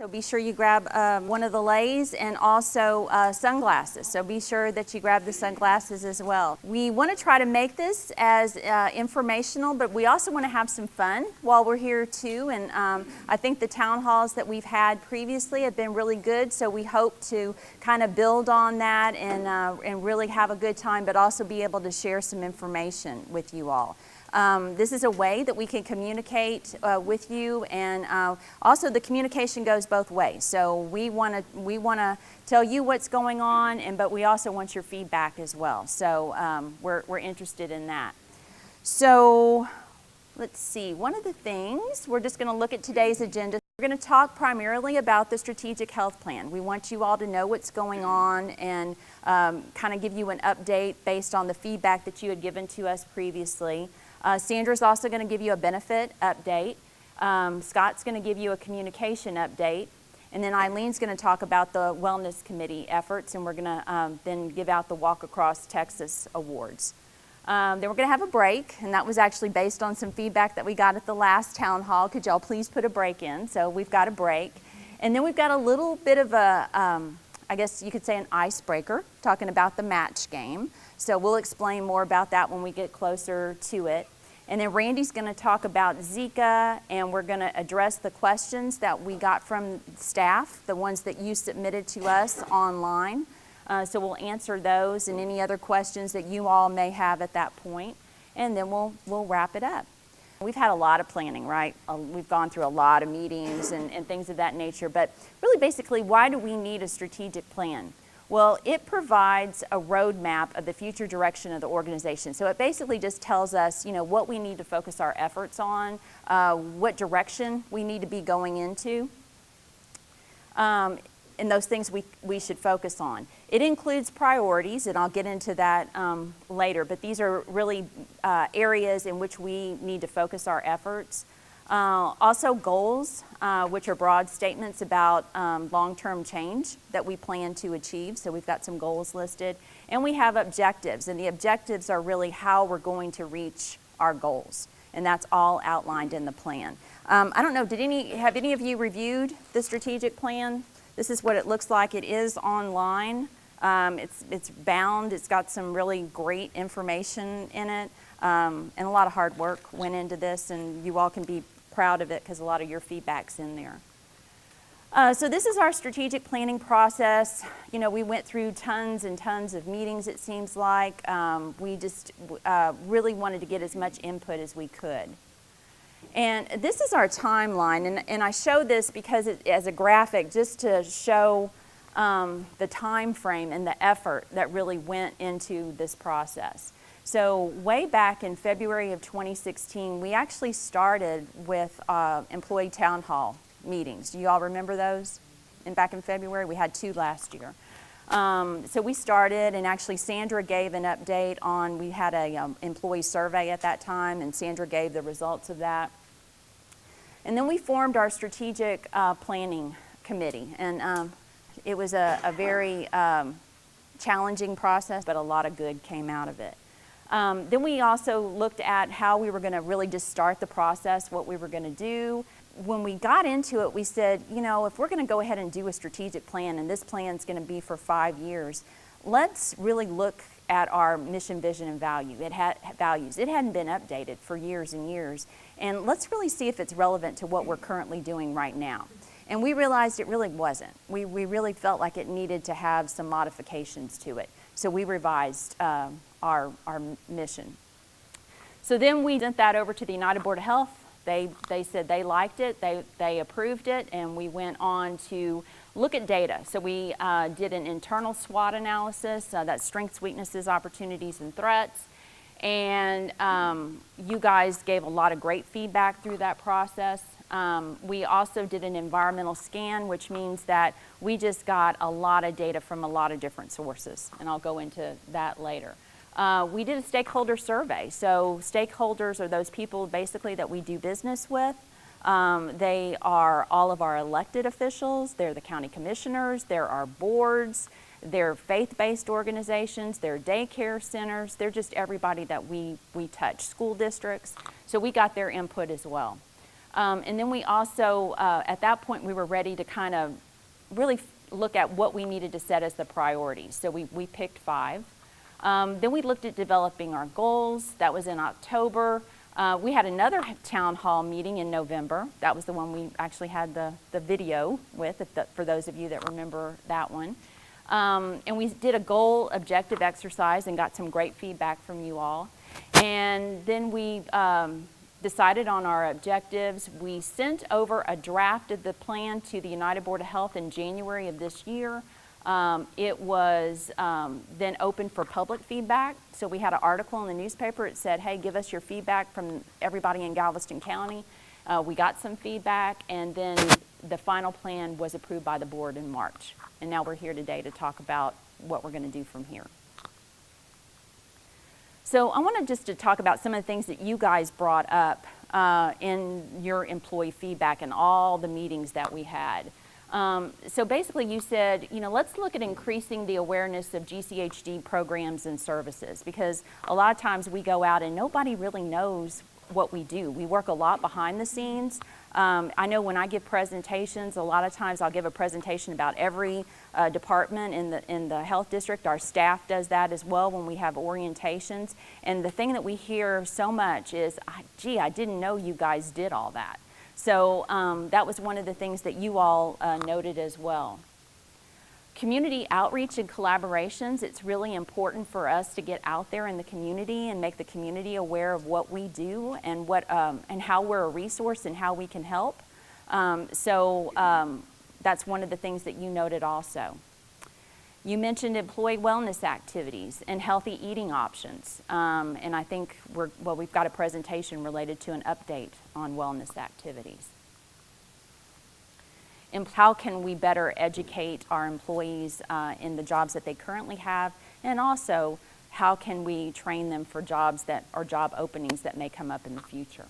So be sure you grab one of the leis and also sunglasses. So be sure that you grab the sunglasses as well. We want to try to make this as informational, but we also want to have some fun while we're here too. And I think the town halls that we've had previously have been really good. So we hope to kind of build on that and really have a good time, but also be able to share some information with you all. This is a way that we can communicate with you, and also the communication goes both ways. So we want to tell you what's going on, but we also want your feedback as well. So we're interested in that. So let's see. One of the things, we're just going to look at today's agenda. We're going to talk primarily about the strategic health plan. We want you all to know what's going on and kind of give you an update based on the feedback that you had given to us previously. Sandra's also going to give you a benefit update. Scott's going to give you a communication update. And then Eileen's going to talk about the Wellness Committee efforts, and we're going to then give out the Walk Across Texas Awards. Then we're going to have a break, and that was actually based on some feedback that we got at the last town hall. Could y'all please put a break in? So we've got a break. And then we've got a little bit of a, I guess you could say an icebreaker, talking about the match game. So we'll explain more about that when we get closer to it. And then Randy's going to talk about Zika, and we're going to address the questions that we got from staff, the ones that you submitted to us online. So we'll answer those and any other questions that you all may have at that point, and then we'll wrap it up. We've had a lot of planning, right? We've gone through a lot of meetings and things of that nature, but really basically, why do we need a strategic plan? Well, it provides a roadmap of the future direction of the organization. So it basically just tells us, you know, what we need to focus our efforts on, what direction we need to be going into, and those things we should focus on. It includes priorities, and I'll get into that later, but these are really areas in which we need to focus our efforts. Also goals, which are broad statements about long-term change that we plan to achieve. So we've got some goals listed. And we have objectives, and the objectives are really how we're going to reach our goals. And that's all outlined in the plan. I don't know, have any of you reviewed the strategic plan? This is what it looks like. It is online. It's bound. It's got some really great information in it. And a lot of hard work went into this, and you all can be proud of it because a lot of your feedback's in there. So this is our strategic planning process. You know, we went through tons and tons of meetings, it seems like. We just really wanted to get as much input as we could. And this is our timeline, and I show this because as a graphic just to show the time frame and the effort that really went into this process. So way back in February of 2016, we actually started with employee town hall meetings. Do you all remember those? And back in February, we had 2 last year. So we started, and actually Sandra gave an update on, we had a employee survey at that time, and Sandra gave the results of that. And then we formed our strategic planning committee, and it was a very challenging process, but a lot of good came out of it. Then we also looked at how we were going to really just start the process, what we were going to do. When we got into it, we said, you know, if we're going to go ahead and do a strategic plan, and this plan is going to be for 5 years, let's really look at our mission, vision, and values. It hadn't been updated for years and years, and let's really see if it's relevant to what we're currently doing right now. And we realized it really wasn't. We really felt like it needed to have some modifications to it. So we revised our mission. So then we sent that over to the United Board of Health. They said they liked it, they approved it, and we went on to look at data. So we did an internal SWOT analysis, that's strengths, weaknesses, opportunities, and threats. And you guys gave a lot of great feedback through that process. We also did an environmental scan, which means that we just got a lot of data from a lot of different sources, and I'll go into that later. We did a stakeholder survey. So stakeholders are those people basically that we do business with. They are all of our elected officials, they're the county commissioners, they're our boards, they're faith-based organizations, they're daycare centers, they're just everybody that we touch, school districts. So we got their input as well. And then we also, at that point, we were ready to kind of really look at what we needed to set as the priorities. So we picked 5. Then we looked at developing our goals. That was in October. We had another town hall meeting in November. That was the one we actually had the video with, for those of you that remember that one. And we did a goal objective exercise and got some great feedback from you all. And then we decided on our objectives. We sent over a draft of the plan to the United Board of Health in January of this year. It was then open for public feedback. So we had an article in the newspaper. It said, hey, give us your feedback from everybody in Galveston County. We got some feedback, and then the final plan was approved by the board in March. And now we're here today to talk about what we're going to do from here. So I wanted just to talk about some of the things that you guys brought up in your employee feedback and all the meetings that we had. So basically you said, let's look at increasing the awareness of GCHD programs and services, because a lot of times we go out and nobody really knows what we do. We work a lot behind the scenes. I know when I give presentations, a lot of times I'll give a presentation about every department in the health district. Our staff does that as well when we have orientations. And the thing that we hear so much is, gee, I didn't know you guys did all that. So that was one of the things that you all noted as well. Community outreach and collaborations, it's really important for us to get out there in the community and make the community aware of what we do and and how we're a resource and how we can help. That's one of the things that you noted also. You mentioned employee wellness activities and healthy eating options. And I think we've got a presentation related to an update on wellness activities. And how can we better educate our employees in the jobs that they currently have, and also how can we train them for jobs that are job openings that may come up in the future.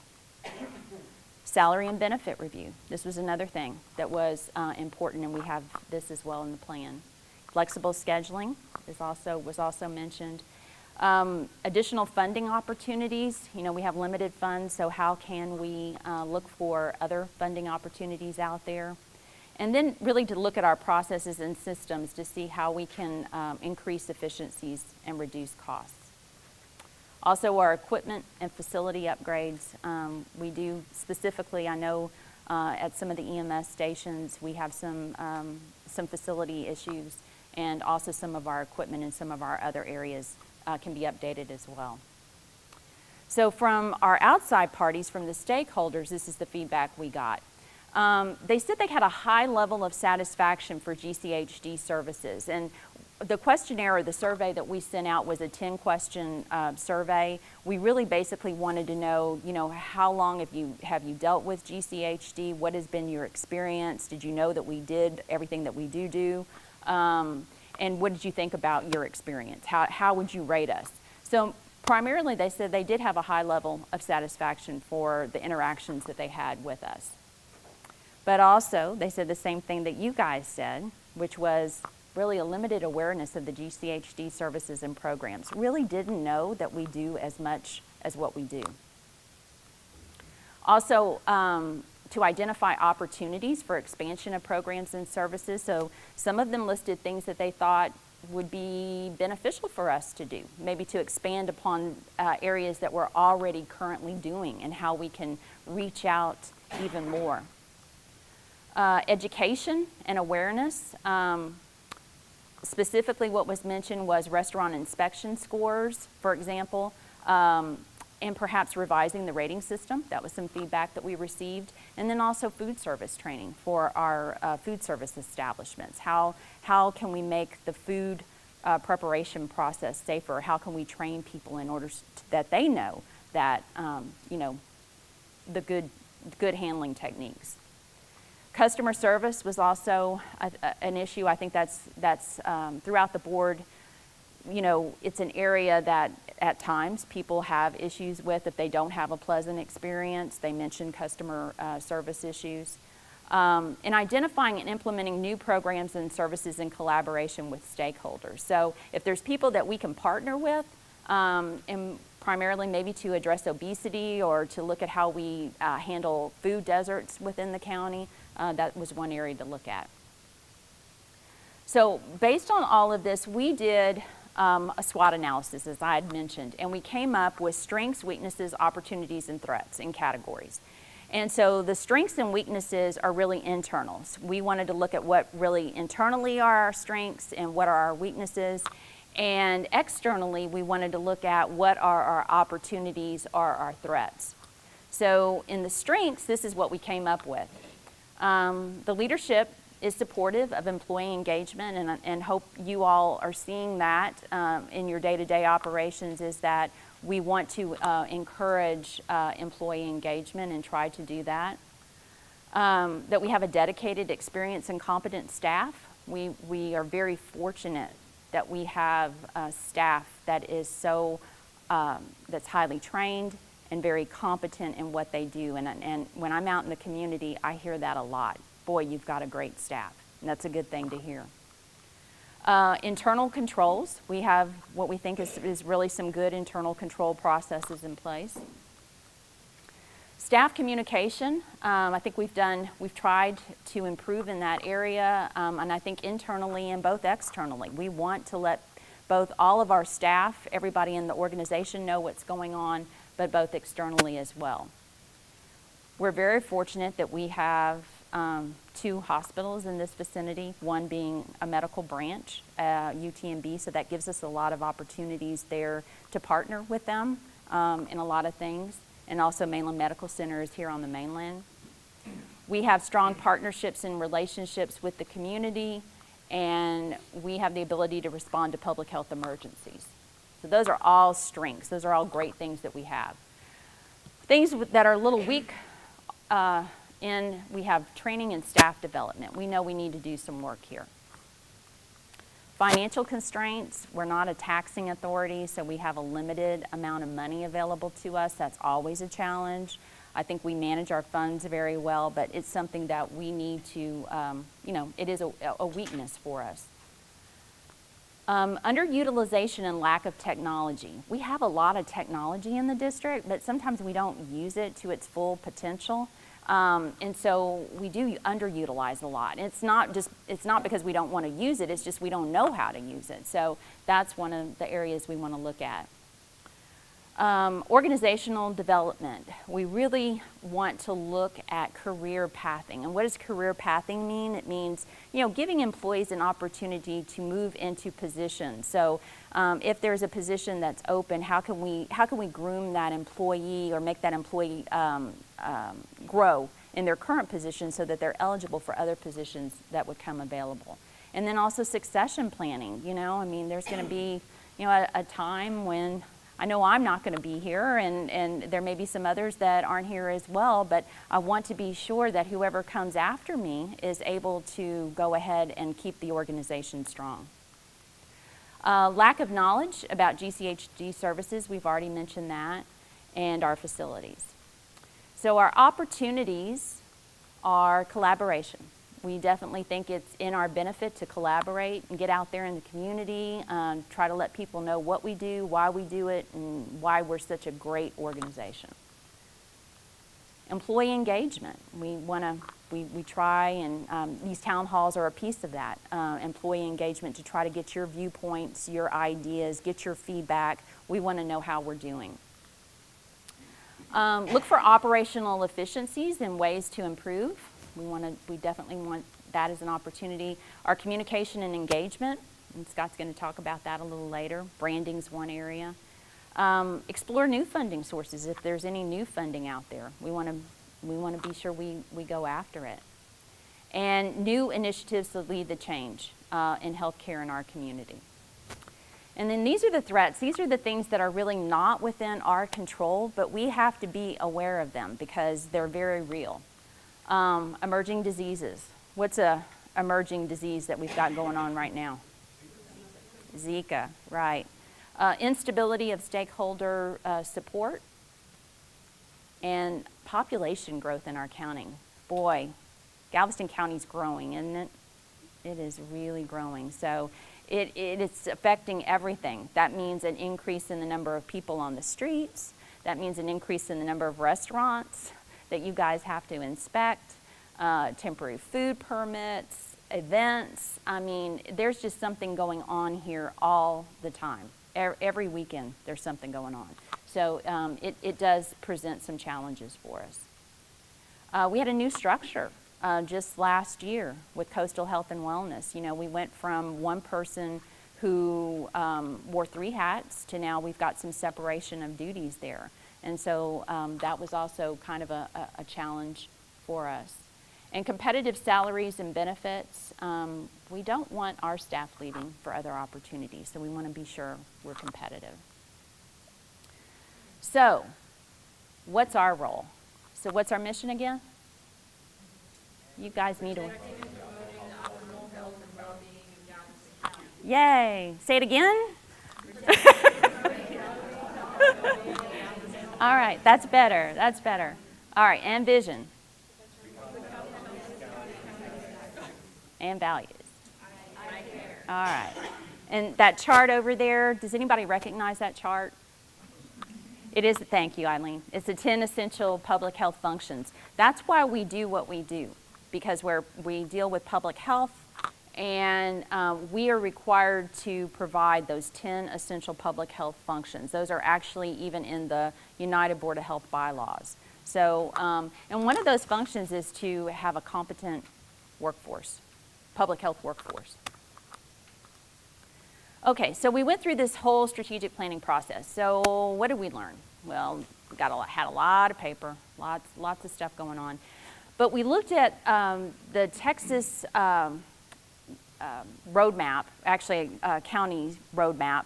Salary and benefit review. This was another thing that was important, and we have this as well in the plan. Flexible scheduling was also mentioned. Additional funding opportunities. We have limited funds, so how can we look for other funding opportunities out there? And then really to look at our processes and systems to see how we can increase efficiencies and reduce costs. Also, our equipment and facility upgrades. We do specifically, I know at some of the EMS stations, we have some facility issues, and also some of our equipment in some of our other areas can be updated as well. So from our outside parties, from the stakeholders, this is the feedback we got. They said they had a high level of satisfaction for GCHD services, and the questionnaire or the survey that we sent out was a 10-question survey. We really basically wanted to know, how long have you dealt with GCHD? What has been your experience? Did you know that we did everything that we do? And what did you think about your experience? How would you rate us? So primarily they said they did have a high level of satisfaction for the interactions that they had with us. But also, they said the same thing that you guys said, which was really a limited awareness of the GCHD services and programs. Really didn't know that we do as much as what we do. Also, to identify opportunities for expansion of programs and services. So some of them listed things that they thought would be beneficial for us to do, maybe to expand upon areas that we're already currently doing and how we can reach out even more. Education and awareness. Specifically what was mentioned was restaurant inspection scores, for example, and perhaps revising the rating system. That was some feedback that we received. And then also food service training for our food service establishments. How can we make the food preparation process safer? How can we train people in order that they know that, the good handling techniques? Customer service was also an issue. I think that's throughout the board. It's an area that at times people have issues with if they don't have a pleasant experience. They mention customer service issues. And identifying and implementing new programs and services in collaboration with stakeholders. So if there's people that we can partner with, and primarily maybe to address obesity or to look at how we handle food deserts within the county. That was one area to look at. So based on all of this, we did a SWOT analysis, as I had mentioned, and we came up with strengths, weaknesses, opportunities, and threats in categories. And so the strengths and weaknesses are really internals. We wanted to look at what really internally are our strengths and what are our weaknesses. And externally, we wanted to look at what are our opportunities or our threats. So in the strengths, this is what we came up with. The leadership is supportive of employee engagement, and hope you all are seeing that in your day-to-day operations, is that we want to encourage employee engagement and try to do that. That we have a dedicated, experienced, and competent staff. We are very fortunate that we have staff that is that's highly trained and very competent in what they do. And when I'm out in the community, I hear that a lot. Boy, you've got a great staff, and that's a good thing to hear. Internal controls, we have what we think is really some good internal control processes in place. Staff communication, I think we've tried to improve in that area, and I think internally and both externally. We want to let both all of our staff, everybody in the organization, know what's going on, but both externally as well. We're very fortunate that we have 2 hospitals in this vicinity, one being a medical branch, UTMB, so that gives us a lot of opportunities there to partner with them in a lot of things, and also Mainland Medical Center is here on the mainland. We have strong partnerships and relationships with the community, and we have the ability to respond to public health emergencies. So those are all strengths. Those are all great things that we have. Things that are a little weak, we have training and staff development. We know we need to do some work here. Financial constraints, we're not a taxing authority, so we have a limited amount of money available to us. That's always a challenge. I think we manage our funds very well, but it's something that we need to, it is a weakness for us. Underutilization and lack of technology. We have a lot of technology in the district, but sometimes we don't use it to its full potential. And so we do underutilize a lot. It's not because we don't want to use it, it's just we don't know how to use it. So that's one of the areas we want to look at. Organizational development. We really want to look at career pathing. And what does career pathing mean? It means, giving employees an opportunity to move into positions. So if there's a position that's open, how can we groom that employee or make that employee grow in their current position so that they're eligible for other positions that would come available. And then also succession planning. There's going to be a time when I know I'm not going to be here, and there may be some others that aren't here as well, but I want to be sure that whoever comes after me is able to go ahead and keep the organization strong. Lack of knowledge about GCHD services, we've already mentioned that, and our facilities. So our opportunities are collaboration. We definitely think it's in our benefit to collaborate and get out there in the community, try to let people know what we do, why we do it, and why we're such a great organization. Employee engagement. We try, and these town halls are a piece of that. Employee engagement, to try to get your viewpoints, your ideas, get your feedback. We want to know how we're doing. Look for operational efficiencies and ways to improve. We definitely want that as an opportunity. Our communication and engagement, and Scott's going to talk about that a little later. Branding's one area. Explore new funding sources if there's any new funding out there. We want to be sure we go after it. And new initiatives to lead the change in healthcare in our community. And then these are the threats. These are the things that are really not within our control, but we have to be aware of them because they're very real. Emerging diseases. What's a emerging disease that we've got going on right now? Zika, right. Instability of stakeholder support and population growth in our county. Boy, Galveston County's growing, isn't it? It is really growing. So it's affecting everything. That means an increase in the number of people on the streets. That means an increase in the number of restaurants that you guys have to inspect, temporary food permits, events. I mean, there's just something going on here all the time. Every weekend there's something going on. So it does present some challenges for us. We had a new structure just last year with Coastal Health and Wellness. You know, we went from one person who wore 3 hats to now we've got some separation of duties there. And so that was also kind of a challenge for us. And competitive salaries and benefits, we don't want our staff leaving for other opportunities, so we want to be sure we're competitive. So, what's our role? So what's our mission again? You guys need to... Yay! Say it again? All right, that's better, that's better. All right, and vision. And values. All right. And that chart over there, does anybody recognize that chart? It is, thank you, Eileen. It's the 10 essential public health functions. That's why we do what we do, because we deal with public health, and we are required to provide those 10 essential public health functions. Those are actually even in the United Board of Health bylaws. So, and one of those functions is to have a competent workforce. Public health workforce. Okay, so we went through this whole strategic planning process. So what did we learn? Well, we had a lot of paper, lots of stuff going on. But we looked at the Texas roadmap, actually a county roadmap,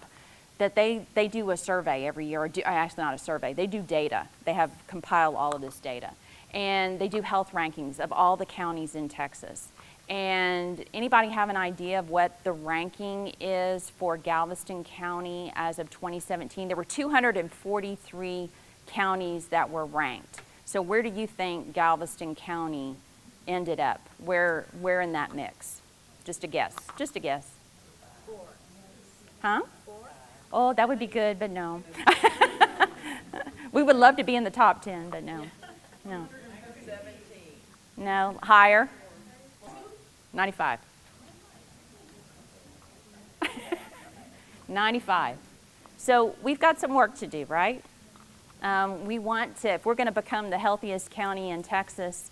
that they do a survey every year, or actually not a survey, they do data. They have compiled all of this data. And they do health rankings of all the counties in Texas. And anybody have an idea of what the ranking is for Galveston County as of 2017? There were 243 counties that were ranked. So where do you think Galveston County ended up? Where in that mix? Just a guess. Just a guess. 4. Huh? 4. Oh, that would be good, but no. We would love to be in the top 10, but no. No. 17. No. Higher? 95. 95. So we've got some work to do, right? We want to, if we're going to become the healthiest county in Texas,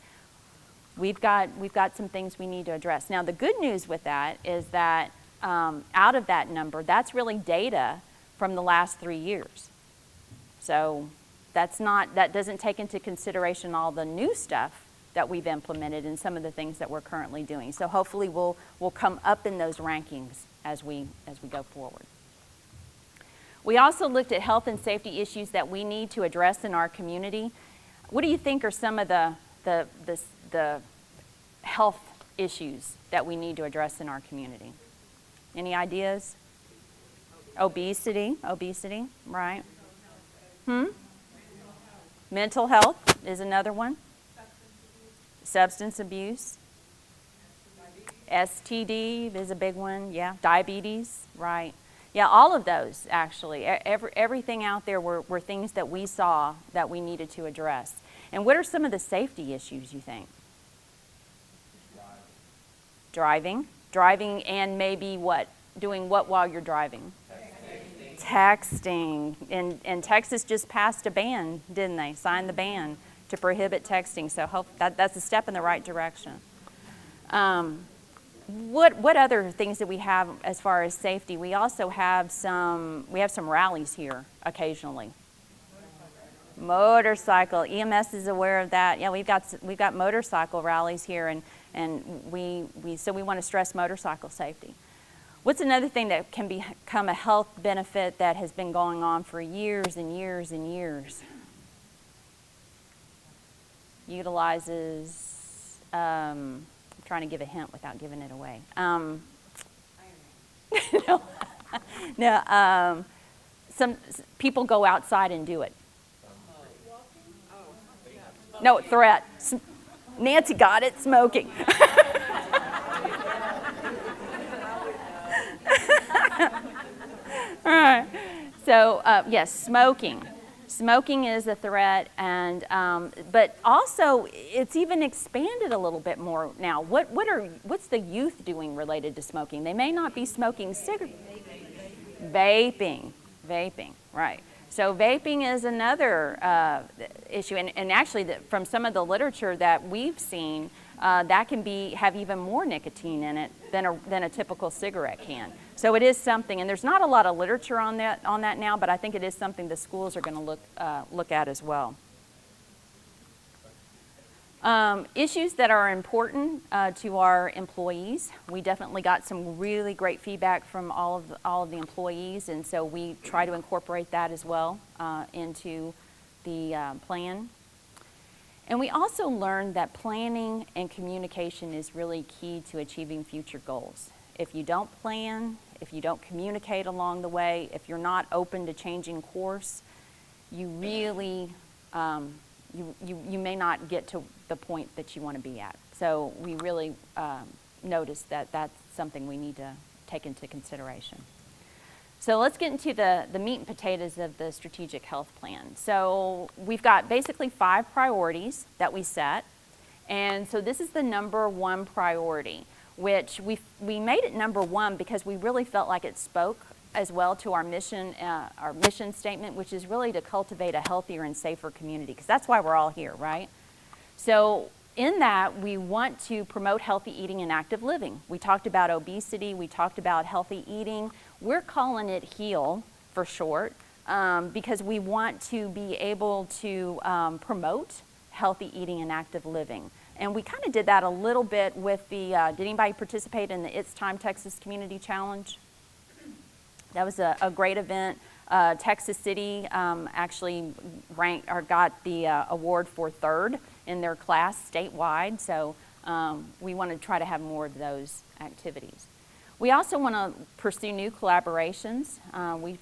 we've got some things we need to address. Now, the good news with that is that out of that number, that's really data from the last 3 years. So that doesn't take into consideration all the new stuff that we've implemented and some of the things that we're currently doing. So hopefully we'll come up in those rankings as we go forward. We also looked at health and safety issues that we need to address in our community. What do you think are some of the health issues that we need to address in our community? Any ideas? Obesity, right? Mental health is another one. Substance abuse. STD is a big one, yeah. Diabetes, right. Yeah, all of those, actually. Everything out there were things that we saw that we needed to address. And what are some of the safety issues, you think? Driving. Driving and maybe what? Doing what while you're driving? Texting. And Texas just passed a ban, didn't they? Signed the ban to prohibit texting. So that's a step in the right direction. What other things do we have as far as safety? We also have some rallies here occasionally. Motorcycle. EMS is aware of that. Yeah, we've got motorcycle rallies here, and we want to stress motorcycle safety. What's another thing that can become a health benefit that has been going on for years and years and years? Utilizes, I'm trying to give a hint without giving it away. Some people go outside and do it. No, threat. Nancy got it, smoking. So yes, smoking. Smoking is a threat, and but also it's even expanded a little bit more now. What's the youth doing related to smoking? They may not be smoking cigarettes. Vaping, right. So vaping is another issue, and actually from some of the literature that we've seen, that can have even more nicotine in it than a typical cigarette can. So it is something, and there's not a lot of literature on that now, but I think it is something the schools are going to look at as well. Issues that are important to our employees. We definitely got some really great feedback from all of the employees, and so we try to incorporate that as well into the plan. And we also learned that planning and communication is really key to achieving future goals. If you don't plan, if you don't communicate along the way, if you're not open to changing course, you really you may not get to the point that you want to be at. So we really noticed that that's something we need to take into consideration. So let's get into the meat and potatoes of the strategic health plan. So we've got basically 5 priorities that we set. And so this is the number 1 priority, which we made it number 1 because we really felt like it spoke as well to our mission statement, which is really to cultivate a healthier and safer community, because that's why we're all here, right? So in that, we want to promote healthy eating and active living. We talked about obesity, we talked about healthy eating. We're calling it HEAL for short, because we want to be able to promote healthy eating and active living. And we kind of did that a little bit with the, did anybody participate in the It's Time Texas Community Challenge? That was a great event. Texas City actually got the award for 3rd in their class statewide, so we want to try to have more of those activities. We also want to pursue new collaborations.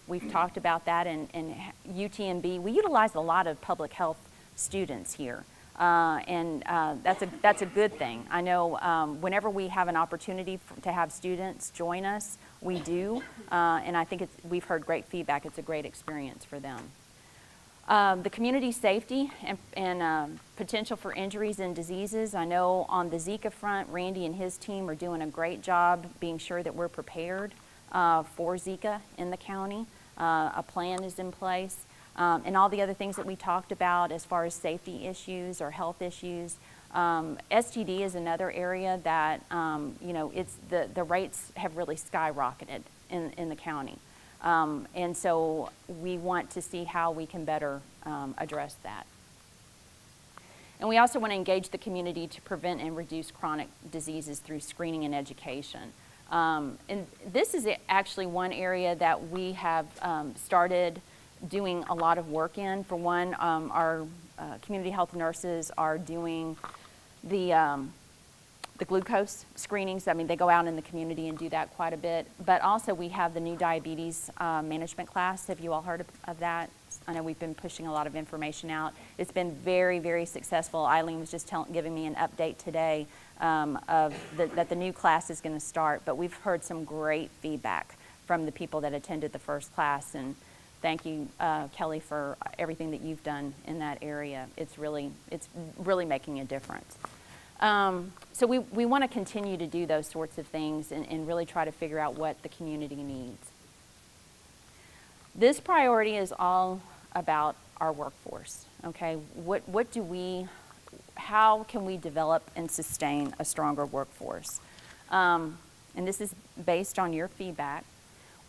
We've talked about that in UTMB. We utilize a lot of public health students here, and that's a good thing. I know whenever we have an opportunity to have students join us, we do, and I think we've heard great feedback. It's a great experience for them. The community safety and potential for injuries and diseases. I know on the Zika front, Randy and his team are doing a great job being sure that we're prepared for Zika in the county. A plan is in place. And all the other things that we talked about as far as safety issues or health issues. STD is another area that, it's the rates have really skyrocketed in the county. And so we want to see how we can better address that. And we also want to engage the community to prevent and reduce chronic diseases through screening and education. And this is actually one area that we have started doing a lot of work in. For one, our community health nurses are doing the glucose screenings. I mean, they go out in the community and do that quite a bit. But also we have the new diabetes management class. Have you all heard of that? I know we've been pushing a lot of information out. It's been very, very successful. Eileen was just giving me an update today that the new class is going to start. But we've heard some great feedback from the people that attended the first class. And thank you, Kelly, for everything that you've done in that area. It's really making a difference. So we want to continue to do those sorts of things and really try to figure out what the community needs. This priority is all about our workforce, okay? How can we develop and sustain a stronger workforce? And this is based on your feedback.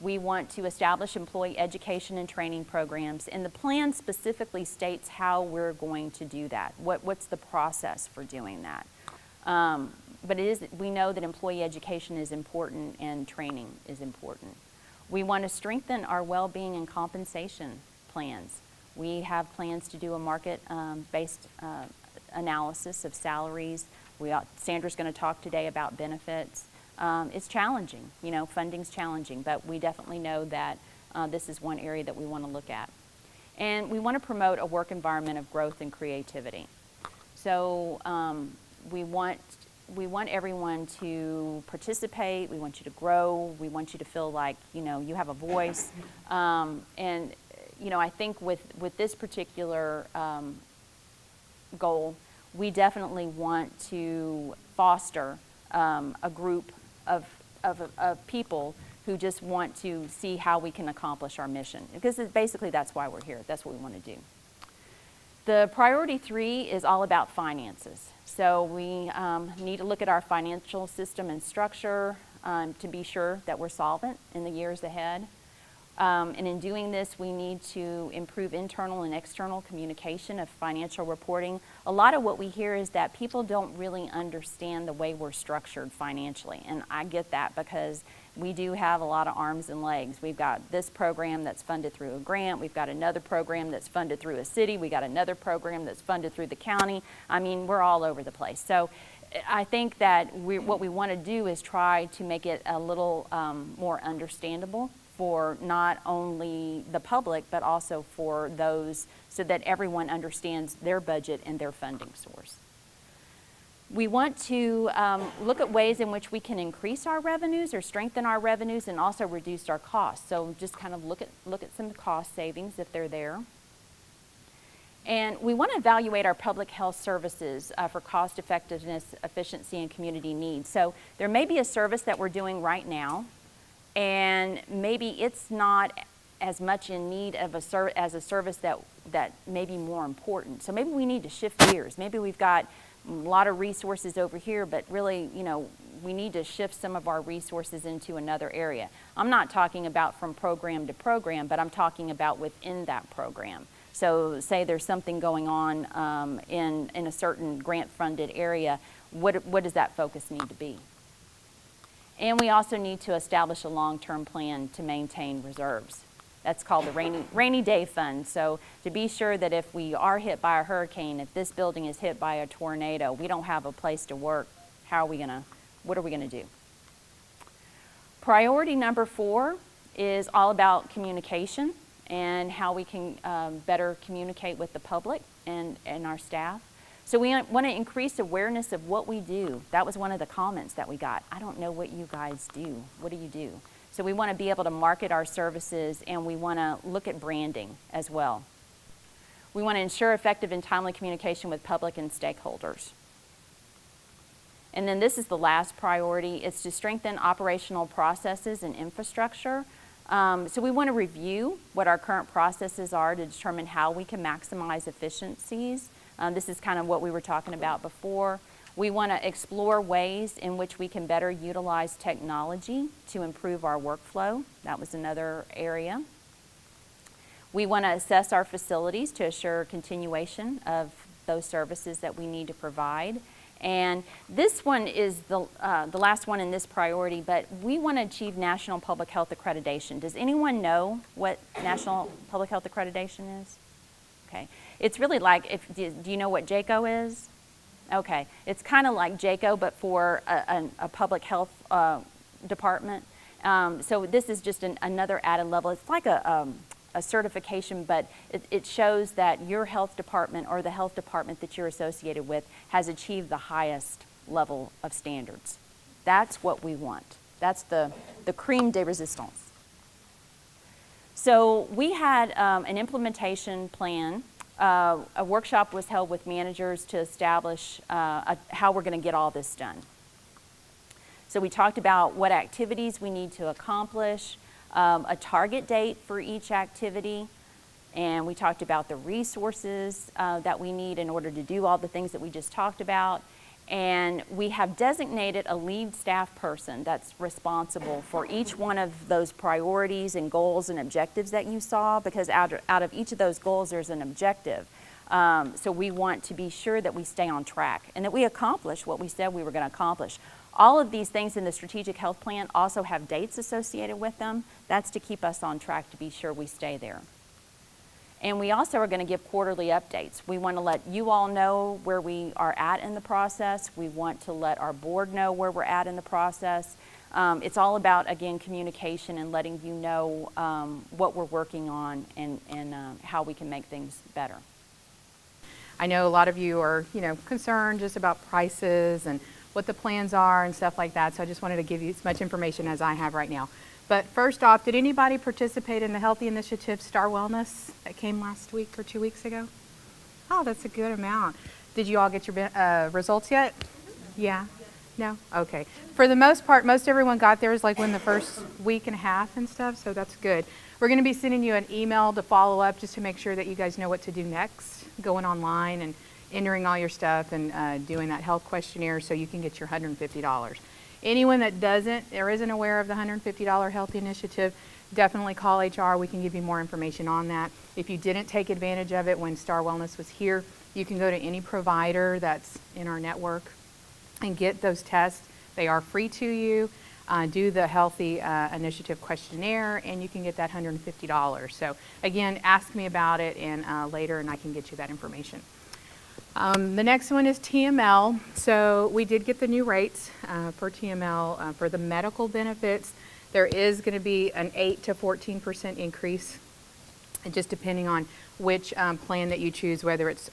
We want to establish employee education and training programs, and the plan specifically states how we're going to do that. What's the process for doing that? But we know that employee education is important and training is important. We want to strengthen our well-being and compensation plans. We have plans to do a market-based analysis of salaries. Sandra's going to talk today about benefits. It's challenging, funding's challenging, but we definitely know that this is one area that we want to look at. And we want to promote a work environment of growth and creativity. So we want want everyone to participate. We want you to grow. We want you to feel like, you have a voice. And, I think with this particular goal, we definitely want to foster a group of people who just want to see how we can accomplish our mission. Because basically that's why we're here. That's what we want to do. The priority 3 is all about finances. So we need to look at our financial system and structure to be sure that we're solvent in the years ahead. And in doing this, we need to improve internal and external communication of financial reporting. A lot of what we hear is that people don't really understand the way we're structured financially. And I get that because we do have a lot of arms and legs. We've got this program that's funded through a grant. We've got another program that's funded through a city. We got another program that's funded through the county. I mean, we're all over the place. So I think that what we want to do is try to make it a little more understandable for not only the public, but also for those, so that everyone understands their budget and their funding source. We want to look at ways in which we can increase our revenues or strengthen our revenues and also reduce our costs. So just kind of look at some cost savings if they're there. And we want to evaluate our public health services for cost effectiveness, efficiency, and community needs. So there may be a service that we're doing right now, and maybe it's not as much in need of as a service that may be more important. So maybe we need to shift gears. Maybe we've got a lot of resources over here, but really, we need to shift some of our resources into another area. I'm not talking about from program to program, but I'm talking about within that program. So say there's something going on in a certain grant-funded area, what does that focus need to be? And we also need to establish a long-term plan to maintain reserves. That's called the rainy day fund. So to be sure that if we are hit by a hurricane, if this building is hit by a tornado, we don't have a place to work, what are we gonna do? Priority number 4 is all about communication and how we can better communicate with the public and our staff. So we want to increase awareness of what we do. That was one of the comments that we got. I don't know what you guys do. What do you do? So we want to be able to market our services, and we want to look at branding as well. We want to ensure effective and timely communication with public and stakeholders. And then this is the last priority. It's to strengthen operational processes and infrastructure. So we want to review what our current processes are to determine how we can maximize efficiencies. This is kind of what we were talking about before. We want to explore ways in which we can better utilize technology to improve our workflow. That was another area. We want to assess our facilities to assure continuation of those services that we need to provide. And this one is the last one in this priority, but we want to achieve National Public Health Accreditation. Does anyone know what National Public Health Accreditation is? Okay. It's really like, do you know what JACO is? Okay. It's kind of like JACO, but for a public health department. So this is just another added level. It's like a certification, but it shows that your health department or the health department that you're associated with has achieved the highest level of standards. That's what we want. That's the creme de resistance. So we had an implementation plan. A workshop was held with managers to establish how we're going to get all this done. So we talked about what activities we need to accomplish, a target date for each activity, and we talked about the resources that we need in order to do all the things that we just talked about. And we have designated a lead staff person that's responsible for each one of those priorities and goals and objectives that you saw, because out of each of those goals there's an objective. So we want to be sure that we stay on track and that we accomplish what we said we were going to accomplish. All of these things in the strategic health plan also have dates associated with them. That's to keep us on track to be sure we stay there. And we also are going to give quarterly updates. We want to let you all know where we are at in the process. We want to let our board know where we're at in the process. It's all about, again, communication and letting you know what we're working on and how we can make things better. I know a lot of you are, concerned just about prices and what the plans are and stuff like that. So I just wanted to give you as much information as I have right now. But first off, did anybody participate in the Healthy Initiative Star Wellness that came last week or 2 weeks ago? Oh, that's a good amount. Did you all get your results yet? Yeah? No? Okay. For the most part, most everyone got theirs like within the first week and a half and stuff, so that's good. We're going to be sending you an email to follow up just to make sure that you guys know what to do next, going online and entering all your stuff and doing that health questionnaire so you can get your $150. Anyone that doesn't or isn't aware of the $150 Healthy Initiative, definitely call HR. We can give you more information on that. If you didn't take advantage of it when Star Wellness was here, you can go to any provider that's in our network and get those tests. They are free to you. Do the Healthy Initiative questionnaire, and you can get that $150. So again, ask me about it and later, and I can get you that information. The next one is TML. So we did get the new rates for TML for the medical benefits. There is going to be an 8 to 14% increase, just depending on which plan that you choose, whether it's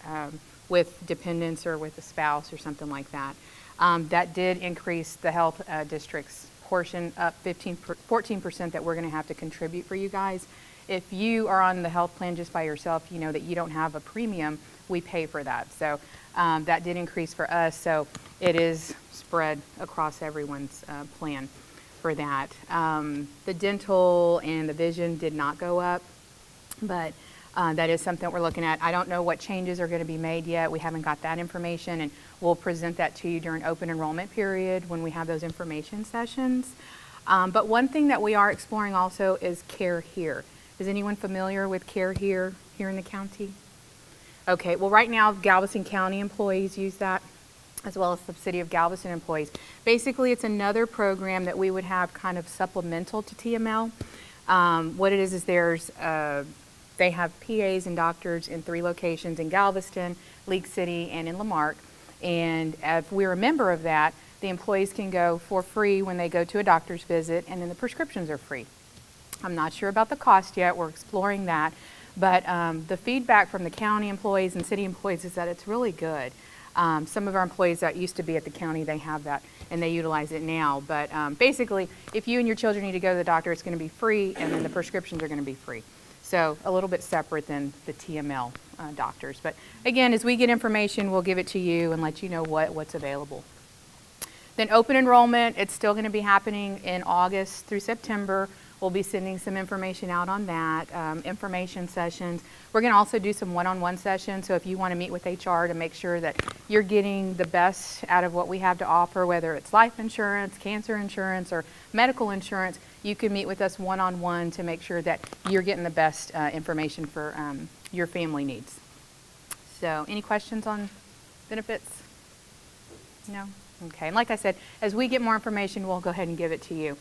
with dependents or with a spouse or something like that. That did increase the health district's portion up 14% that we're going to have to contribute for you guys. If you are on the health plan just by yourself, you know that you don't have a premium, we pay for that. So that did increase for us, so it is spread across everyone's plan for that. The dental and the vision did not go up, but that is something we're looking at. I don't know what changes are going to be made yet. We haven't got that information, and we'll present that to you during open enrollment period when we have those information sessions. But one thing that we are exploring also is Care Here. Is anyone familiar with Care Here in the county? Okay, well right now Galveston County employees use that, as well as the City of Galveston employees. Basically, it's another program that we would have kind of supplemental to TML. What it is there's they have PAs and doctors in 3 locations in Galveston, League City, and in Lamarck. And if we're a member of that, the employees can go for free when they go to a doctor's visit, and then the prescriptions are free. I'm not sure about the cost yet. We're exploring that. But the feedback from the county employees and city employees is that it's really good. Some of our employees that used to be at the county, they have that and they utilize it now. But basically, if you and your children need to go to the doctor, it's going to be free, and then the prescriptions are going to be free. So a little bit separate than the TML doctors. But again, as we get information, we'll give it to you and let you know what's available. Then open enrollment, it's still going to be happening in August through September. We'll be sending some information out on that, information sessions. We're going to also do some one-on-one sessions, so if you want to meet with HR to make sure that you're getting the best out of what we have to offer, whether it's life insurance, cancer insurance, or medical insurance, you can meet with us one-on-one to make sure that you're getting the best information for your family needs. So any questions on benefits? No? Okay, and like I said, as we get more information, we'll go ahead and give it to you.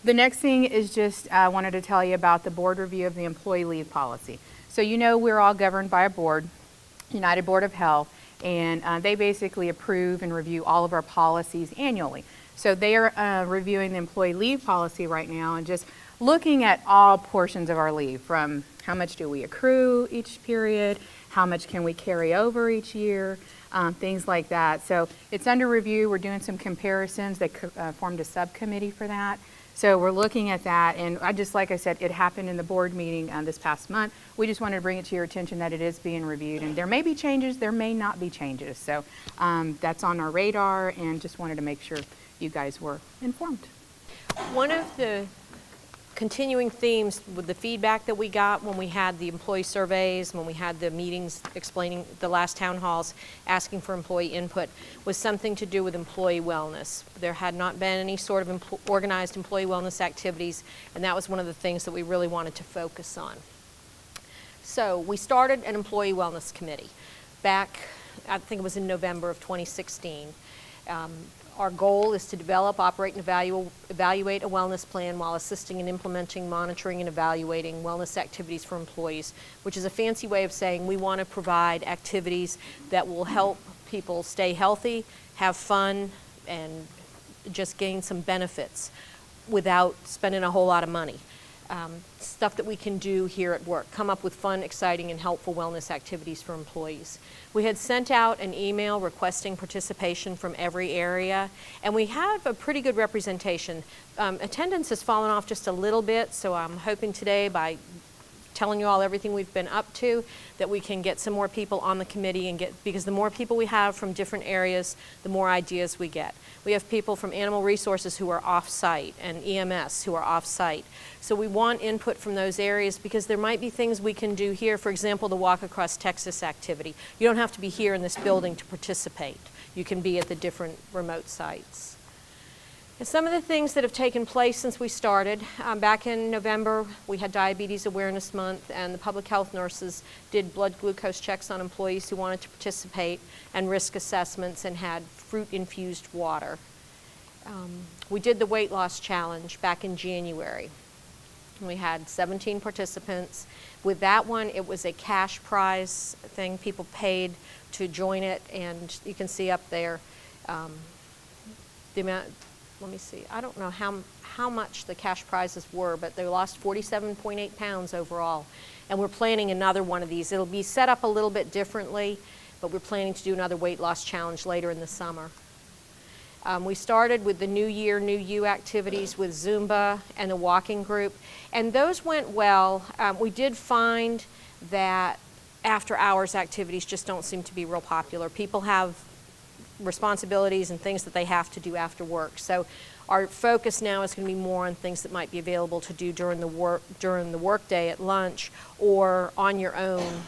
The next thing is just I wanted to tell you about the board review of the employee leave policy. So you know we're all governed by a board, United Board of Health, and they basically approve and review all of our policies annually. So they are reviewing the employee leave policy right now and just looking at all portions of our leave, from how much do we accrue each period, how much can we carry over each year, things like that. So it's under review. We're doing some comparisons. They formed a subcommittee for that. So we're looking at that, and like I said, it happened in the board meeting this past month. We just wanted to bring it to your attention that it is being reviewed, and there may be changes, there may not be changes. So that's on our radar, and just wanted to make sure you guys were informed. One of the continuing themes with the feedback that we got when we had the employee surveys, when we had the meetings explaining the last town halls, asking for employee input, was something to do with employee wellness. There had not been any sort of organized employee wellness activities, and that was one of the things that we really wanted to focus on. So we started an employee wellness committee back, I think it was in November of 2016. Our goal is to develop, operate, and evaluate a wellness plan while assisting in implementing, monitoring, and evaluating wellness activities for employees, which is a fancy way of saying we want to provide activities that will help people stay healthy, have fun, and just gain some benefits without spending a whole lot of money. stuff that we can do here at work, come up with fun, exciting, and helpful wellness activities for employees. We had sent out an email requesting participation from every area, and we have a pretty good representation. Attendance has fallen off just a little bit, so I'm hoping today by telling you all everything we've been up to, that we can get some more people on the committee and because the more people we have from different areas, the more ideas we get. We have people from Animal Resources who are off-site and EMS who are off-site. So we want input from those areas because there might be things we can do here. For example, the Walk Across Texas activity. You don't have to be here in this building to participate. You can be at the different remote sites. And some of the things that have taken place since we started, back in November, we had Diabetes Awareness Month, and the public health nurses did blood glucose checks on employees who wanted to participate and risk assessments and had fruit-infused water. We did the weight loss challenge back in January. We had 17 participants. With that one, it was a cash prize thing. People paid to join it, and you can see up there the amount. Let me see, I don't know how much the cash prizes were, but they lost 47.8 pounds overall. And we're planning another one of these. It'll be set up a little bit differently, but we're planning to do another weight loss challenge later in the summer. We started with the New Year, New You activities with Zumba and the walking group, and those went well. We did find that after hours activities just don't seem to be real popular. People have responsibilities and things that they have to do after work. So our focus now is going to be more on things that might be available to do during the work day at lunch or on your own,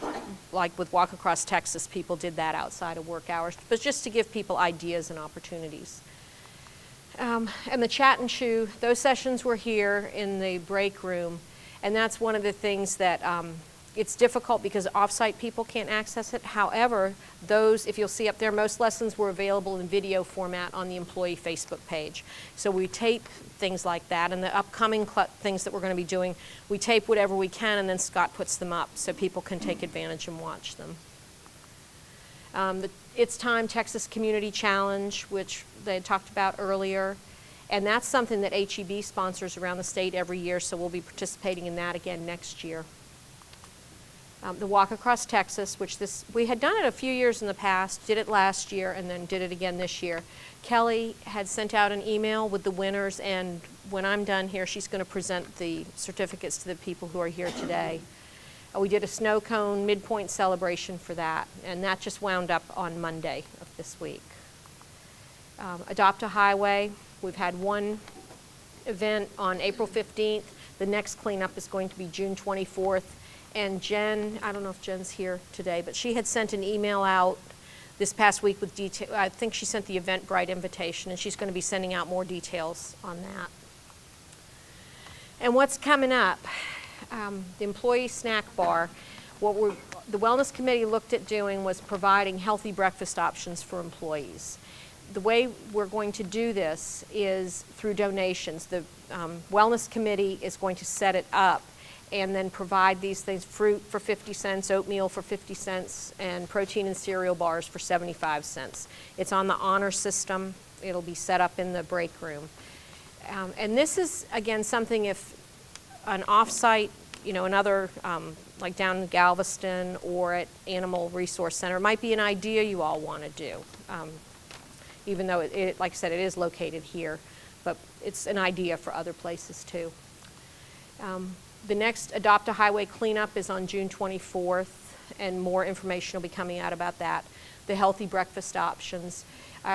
like with Walk Across Texas, people did that outside of work hours, but just to give people ideas and opportunities. And the Chat and Chew, those sessions were here in the break room, and that's one of the things that it's difficult because off-site people can't access it. However, those, if you'll see up there, most lessons were available in video format on the employee Facebook page. So we tape things like that, and the upcoming things that we're going to be doing, we tape whatever we can, and then Scott puts them up so people can take advantage and watch them. The It's Time Texas Community Challenge, which they had talked about earlier, and that's something that HEB sponsors around the state every year, so we'll be participating in that again next year. The Walk Across Texas, which we had done it a few years in the past, did it last year, and then did it again this year. Kelly had sent out an email with the winners, and when I'm done here, she's going to present the certificates to the people who are here today. We did a snow cone midpoint celebration for that, and that just wound up on Monday of this week. Adopt a Highway, we've had one event on April 15th. The next cleanup is going to be June 24th. And Jen, I don't know if Jen's here today, but she had sent an email out this past week with detail. I think she sent the Eventbrite invitation, and she's going to be sending out more details on that. And what's coming up? The employee snack bar. What the Wellness Committee looked at doing was providing healthy breakfast options for employees. The way we're going to do this is through donations. The Wellness Committee is going to set it up and then provide these things, fruit for 50 cents, oatmeal for 50 cents, and protein and cereal bars for 75 cents. It's on the honor system. It'll be set up in the break room. And this is, again, something if an off-site, another, like down in Galveston or at Animal Resource Center, might be an idea you all want to do, even though, like I said, it is located here, but it's an idea for other places too. The next Adopt a Highway cleanup is on June 24th, and more information will be coming out about that. The healthy breakfast options.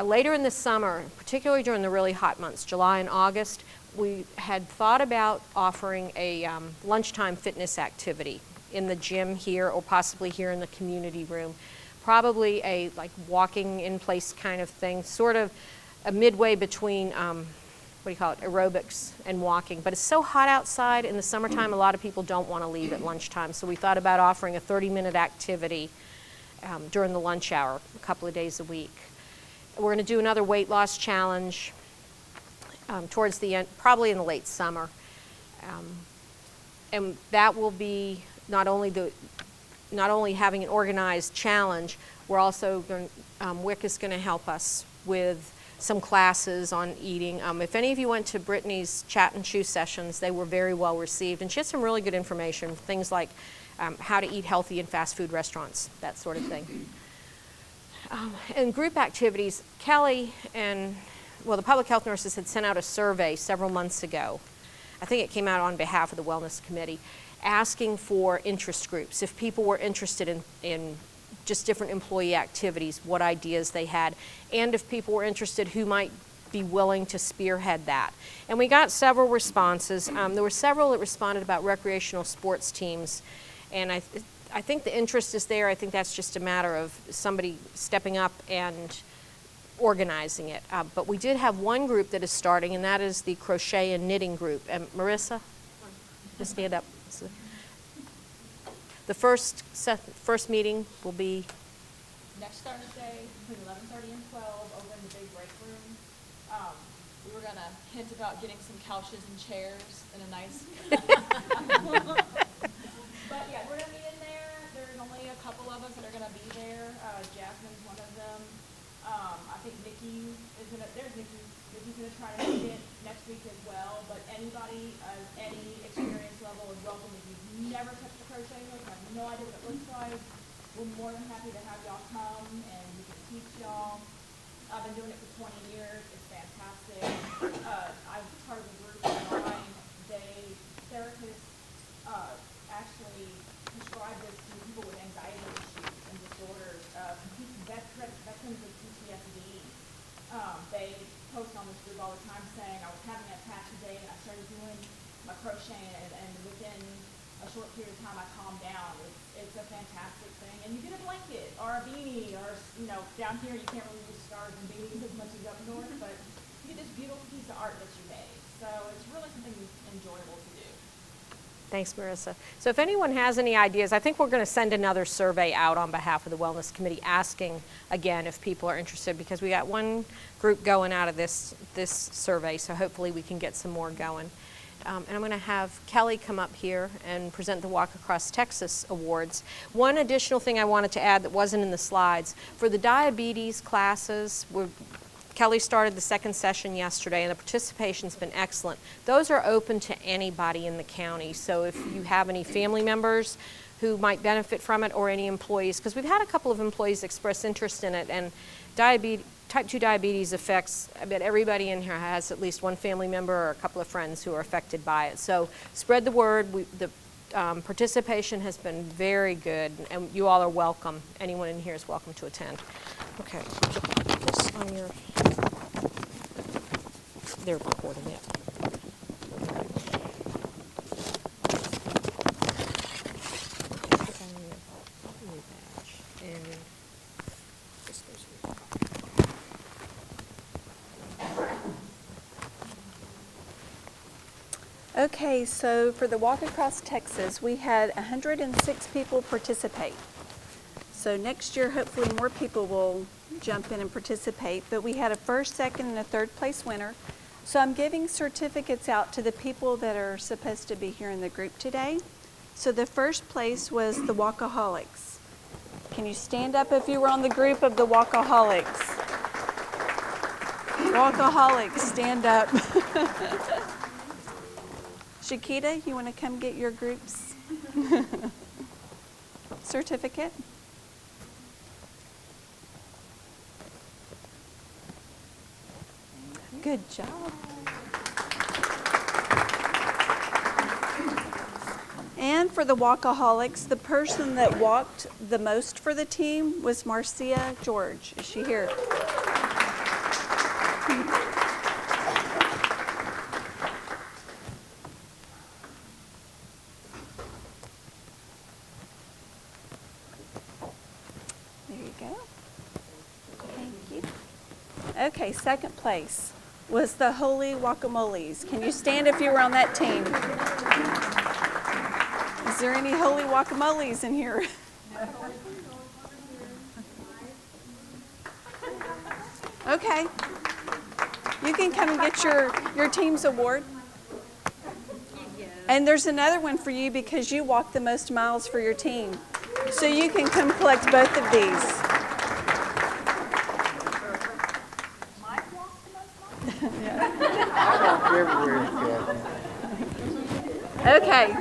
Later in the summer, particularly during the really hot months, July and August, we had thought about offering a lunchtime fitness activity in the gym here or possibly here in the community room. Probably a walking in place kind of thing, sort of a midway between aerobics and walking. But it's so hot outside in the summertime, a lot of people don't want to leave at lunchtime. So we thought about offering a 30-minute activity during the lunch hour, a couple of days a week. We're going to do another weight loss challenge towards the end, probably in the late summer. And that will be not only having an organized challenge, we're also going, WIC is going to help us with some classes on eating. If any of you went to Brittany's chat and chew sessions, they were very well received, and she had some really good information, things like how to eat healthy in fast food restaurants, that sort of thing. And group activities, Kelly and, well, the public health nurses had sent out a survey several months ago. I think it came out on behalf of the Wellness Committee, asking for interest groups. If people were interested in just different employee activities, what ideas they had, and if people were interested, who might be willing to spearhead that. And we got several responses. There were several that responded about recreational sports teams, and I think the interest is there. I think that's just a matter of somebody stepping up and organizing it. But we did have one group that is starting, and that is the crochet and knitting group. And Marissa, just stand up. The first meeting will be next Thursday between 11:30 and 12 over in the big break room. We were going to hint about getting some couches and chairs and a nice... But yeah, we're going to be in there. There's only a couple of us that are going to be there. Jasmine's one of them. I think Nikki is going to... There's Nikki. Nikki's going to try to make it next week as well. But anybody of any experience level is welcome. If you've never touched a crochet hook, have no idea what it looks like, we're more than happy to have y'all come and we can teach y'all. I've been doing it for 20 years. It's fantastic. I was part of a group online. Therapists actually prescribe this to people with anxiety issues and disorders. Veterans with PTSD, they post on this group all the time saying, I was having an attack today and I started doing my crocheting and within a short period of time I calmed down. It's a fantastic thing. And you get a blanket or a beanie or, down here you can't really use scarves and beanies as much as up north, but you get this beautiful piece of art that you made. So it's really something enjoyable to do. Thanks, Marissa. So if anyone has any ideas, I think we're going to send another survey out on behalf of the Wellness Committee asking, again, if people are interested, because we got one group going out of this survey, so hopefully we can get some more going. And I'm going to have Kelly come up here and present the Walk Across Texas Awards. One additional thing I wanted to add that wasn't in the slides, for the diabetes classes, Kelly started the second session yesterday, and the participation's been excellent. Those are open to anybody in the county, so if you have any family members who might benefit from it or any employees, because we've had a couple of employees express interest in it, and type 2 diabetes affects, I bet everybody in here has at least one family member or a couple of friends who are affected by it. So spread the word. The participation has been very good, and you all are welcome. Anyone in here is welcome to attend. Okay, put this on your, they're recording it. Put on your badge, and this goes here. Okay, so for the Walk Across Texas, we had 106 people participate. So next year, hopefully more people will jump in and participate, but we had a first, second, and a third place winner. So I'm giving certificates out to the people that are supposed to be here in the group today. So the first place was the Walkaholics. Can you stand up if you were on the group of the Walkaholics? Walkaholics, stand up. Shakita, you want to come get your group's certificate? Good job. And for the Walkaholics, the person that walked the most for the team was Marcia George. Is she here? There you go. Thank you. Okay, second place was the Holy Guacamoles. Can you stand if you were on that team? Is there any Holy Guacamoles in here? Okay. You can come and get your team's award. And there's another one for you because you walked the most miles for your team. So you can come collect both of these. Okay.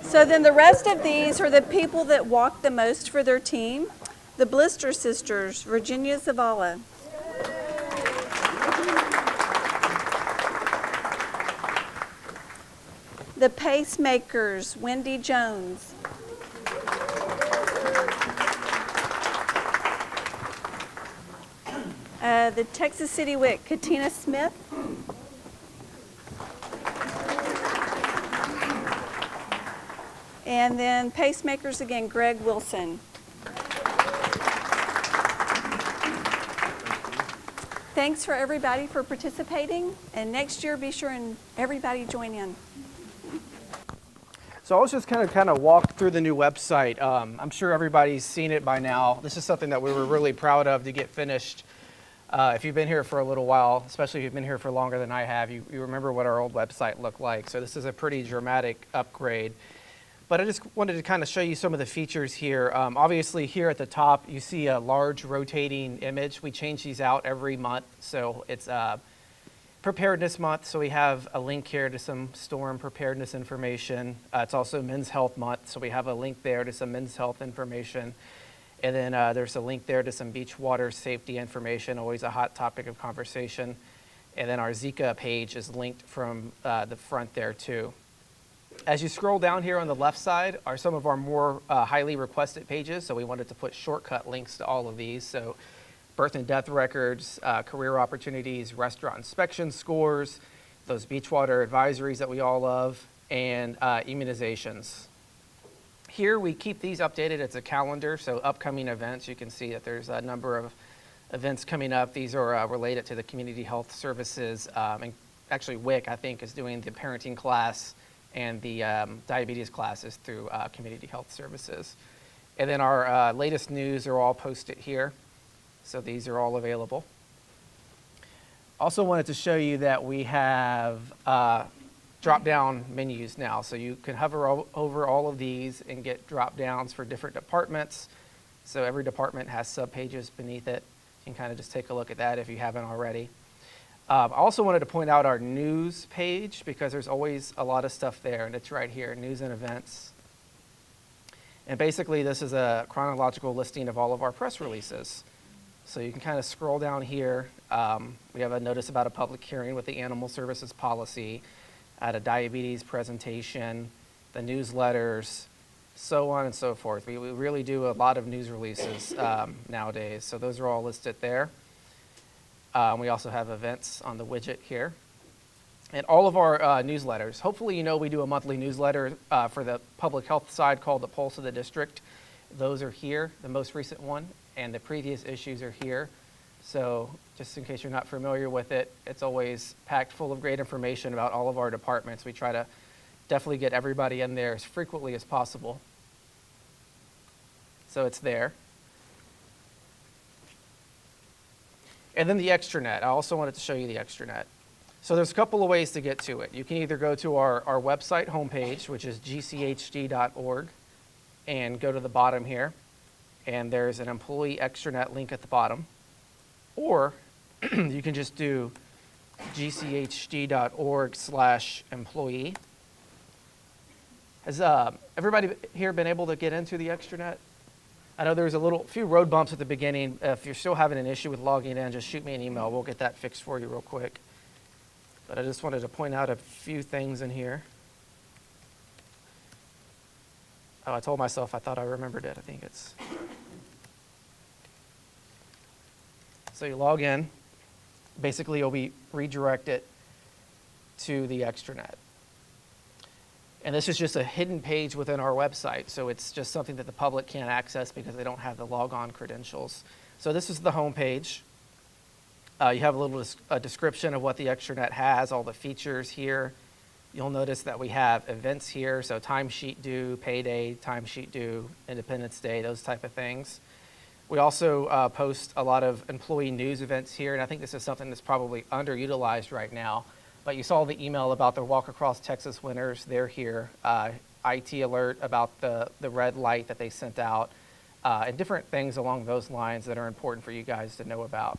So then the rest of these are the people that walk the most for their team. The Blister Sisters, Virginia Zavala. The Pacemakers, Wendy Jones. The Texas City WIC, Katina Smith. And then Pacemakers again, Greg Wilson. Thanks for everybody for participating. And next year, be sure and everybody join in. So I was just kind of walk through the new website. I'm sure everybody's seen it by now. This is something that we were really proud of to get finished. If you've been here for a little while, especially if you've been here for longer than I have, you remember what our old website looked like. So this is a pretty dramatic upgrade. But I just wanted to kind of show you some of the features here. Obviously here at the top, you see a large rotating image. We change these out every month. So it's Preparedness Month, so we have a link here to some storm preparedness information. It's also Men's Health Month, so we have a link there to some men's health information. And then there's a link there to some beach water safety information, always a hot topic of conversation. And then our Zika page is linked from the front there too. As you scroll down here on the left side are some of our more highly requested pages, so we wanted to put shortcut links to all of these. So birth and death records, career opportunities, restaurant inspection scores, those beach water advisories that we all love, and immunizations. Here we keep these updated. It's a calendar, so upcoming events. You can see that there's a number of events coming up. These are related to the community health services. And actually WIC, I think, is doing the parenting class and the diabetes classes through community health services. And then our latest news are all posted here. So these are all available. Also wanted to show you that we have drop-down menus now. So you can hover over all of these and get drop-downs for different departments. So every department has sub-pages beneath it. You can kind of just take a look at that if you haven't already. I also wanted to point out our news page because there's always a lot of stuff there, and it's right here, news and events. And basically this is a chronological listing of all of our press releases. So you can kind of scroll down here. We have a notice about a public hearing with the animal services policy, at a diabetes presentation, the newsletters, so on and so forth. We really do a lot of news releases nowadays. So those are all listed there. We also have events on the widget here. And all of our newsletters. Hopefully you know we do a monthly newsletter for the public health side called the Pulse of the District. Those are here, the most recent one, and the previous issues are here. So just in case you're not familiar with it, it's always packed full of great information about all of our departments. We try to definitely get everybody in there as frequently as possible. So it's there. And then the extranet. I also wanted to show you the extranet. So there's a couple of ways to get to it. You can either go to our website homepage, which is gchd.org, and go to the bottom here. And there's an employee extranet link at the bottom. Or you can just do gchd.org/employee. Has everybody here been able to get into the extranet? I know there was a few road bumps at the beginning. If you're still having an issue with logging in, just shoot me an email. We'll get that fixed for you real quick. But I just wanted to point out a few things in here. Oh, I told myself I thought I remembered it. I think it's... So you log in. Basically, you'll be redirected to the extranet. And this is just a hidden page within our website, so it's just something that the public can't access because they don't have the logon credentials. So this is the home page. You have a description of what the extranet has, all the features here. You'll notice that we have events here, so timesheet due, payday, timesheet due, Independence Day, those type of things. We also post a lot of employee news events here, and I think this is something that's probably underutilized right now. But you saw the email about the Walk Across Texas winners. They're here. IT alert about the red light that they sent out, and different things along those lines that are important for you guys to know about.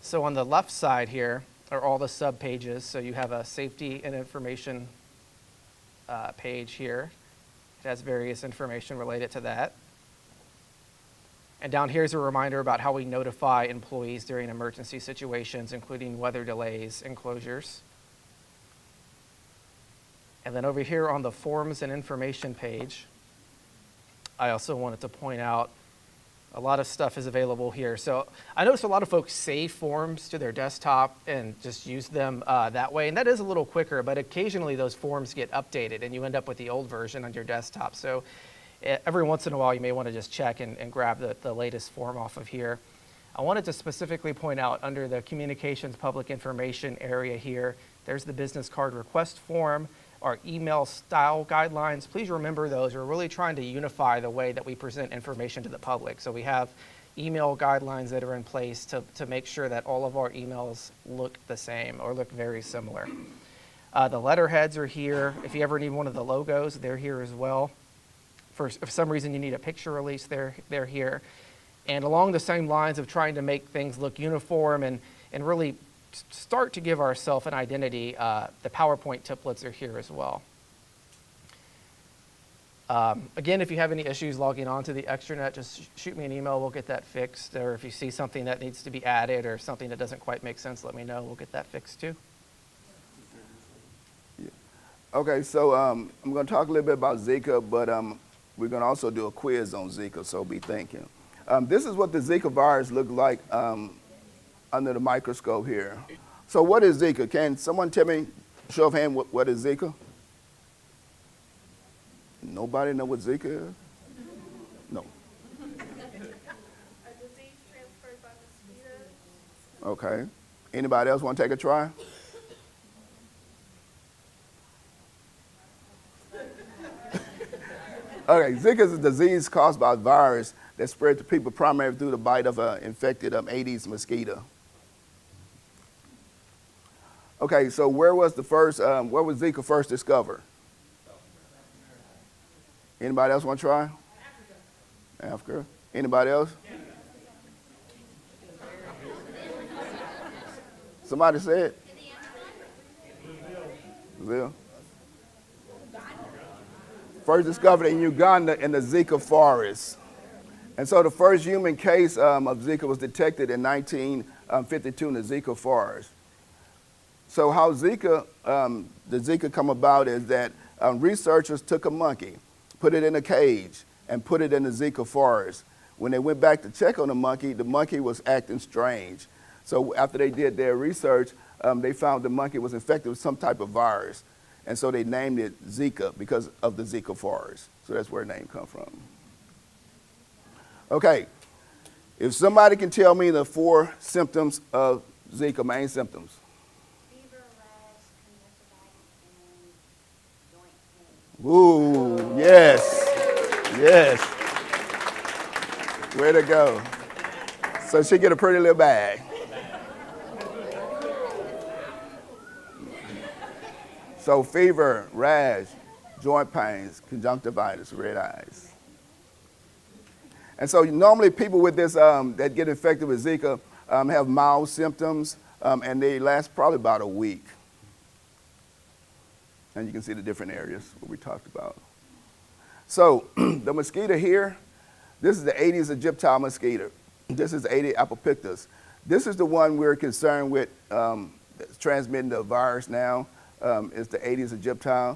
So on the left side here are all the sub-pages. So you have a safety and information page here. It has various information related to that. And down here is a reminder about how we notify employees during emergency situations, including weather delays and closures. And then over here on the forms and information page, I also wanted to point out a lot of stuff is available here. So I noticed a lot of folks save forms to their desktop and just use them that way. And that is a little quicker, but occasionally those forms get updated and you end up with the old version on your desktop. So every once in a while, you may want to just check and grab the latest form off of here. I wanted to specifically point out under the communications public information area here, there's the business card request form, our email style guidelines. Please remember those. We're really trying to unify the way that we present information to the public. So we have email guidelines that are in place to make sure that all of our emails look the same or look very similar. The letterheads are here. If you ever need one of the logos, they're here as well. If some reason you need a picture release, they're here. And along the same lines of trying to make things look uniform and really start to give ourselves an identity, the PowerPoint templates are here as well. Again, if you have any issues logging on to the extranet, just shoot me an email. We'll get that fixed. Or if you see something that needs to be added or something that doesn't quite make sense, let me know. We'll get that fixed too. Yeah. Okay, so I'm going to talk a little bit about Zika, but we're going to also do a quiz on Zika, so be thinking. This is what the Zika virus looked like under the microscope here. So what is Zika? Can someone tell me, show of hand, what is Zika? Nobody know what Zika is? No. A disease transferred by mosquitoes. Okay. Anybody else want to take a try? Okay, Zika is a disease caused by a virus that spread to people primarily through the bite of an infected Aedes mosquito. Okay, so where was Zika first discovered? Anybody else want to try? Africa. Anybody else? Somebody said? Brazil. First discovered in Uganda in the Zika forest. And so the first human case of Zika was detected in 1952 in the Zika forest. So how the Zika come about is that researchers took a monkey, put it in a cage, and put it in the Zika forest. When they went back to check on the monkey was acting strange. So after they did their research, they found the monkey was infected with some type of virus. And so they named it Zika because of the Zika forest. So that's where the name comes from. Okay, if somebody can tell me the 4 symptoms of Zika, main symptoms. Fever, rash, conjunctivitis, and joint pain. Ooh, yes, yes. Way to go. So she get a pretty little bag. So fever, rash, joint pains, conjunctivitis, red eyes. And so normally people with this that get infected with Zika have mild symptoms and they last probably about a week. And you can see the different areas what we talked about. So the mosquito here, this is the Aedes aegypti mosquito. This is Aedes albopictus. This is the one we're concerned with that's transmitting the virus now. Is the Aedes aegypti.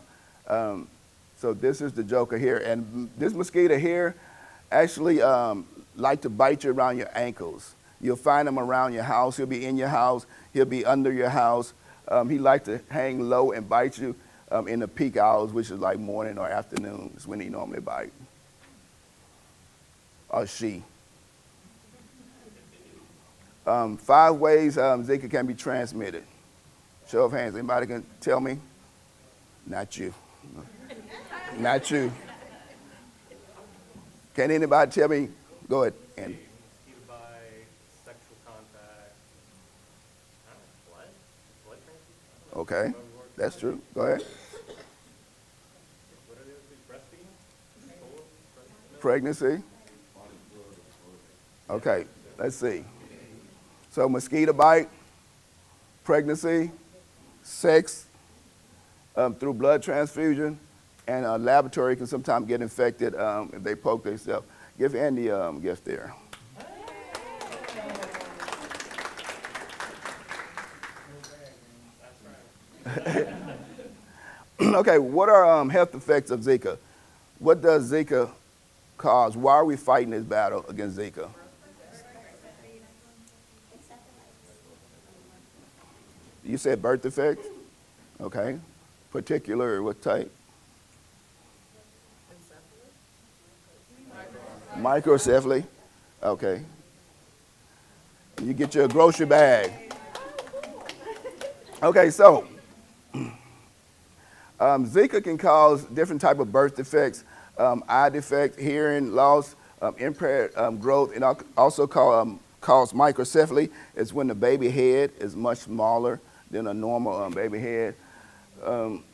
So this is the joker here. And this mosquito here actually like to bite you around your ankles. You'll find him around your house. He'll be in your house. He'll be under your house. He likes to hang low and bite you in the peak hours, which is like morning or afternoon is when he normally bites. Or she. 5 ways Zika can be transmitted. Show of hands. Anybody can tell me? Not you. Not you. Can anybody tell me? Go ahead, Andy. Either by sexual contact, blood transfusion. Okay, that's true. Go ahead. What are the other two? Breastfeeding? Pregnancy. Okay, let's see. So mosquito bite, pregnancy, sex through blood transfusion, and a laboratory can sometimes get infected if they poke themselves. Give Andy a gift there. Okay, what are health effects of Zika? What does Zika cause? Why are we fighting this battle against Zika? You said birth defects? Okay. Particular, what type? Microcephaly. Okay. You get your grocery bag. Okay, so Zika can cause different type of birth defects, eye defect, hearing loss, impaired growth, and also cause microcephaly. It's when the baby head is much smaller than a normal baby head.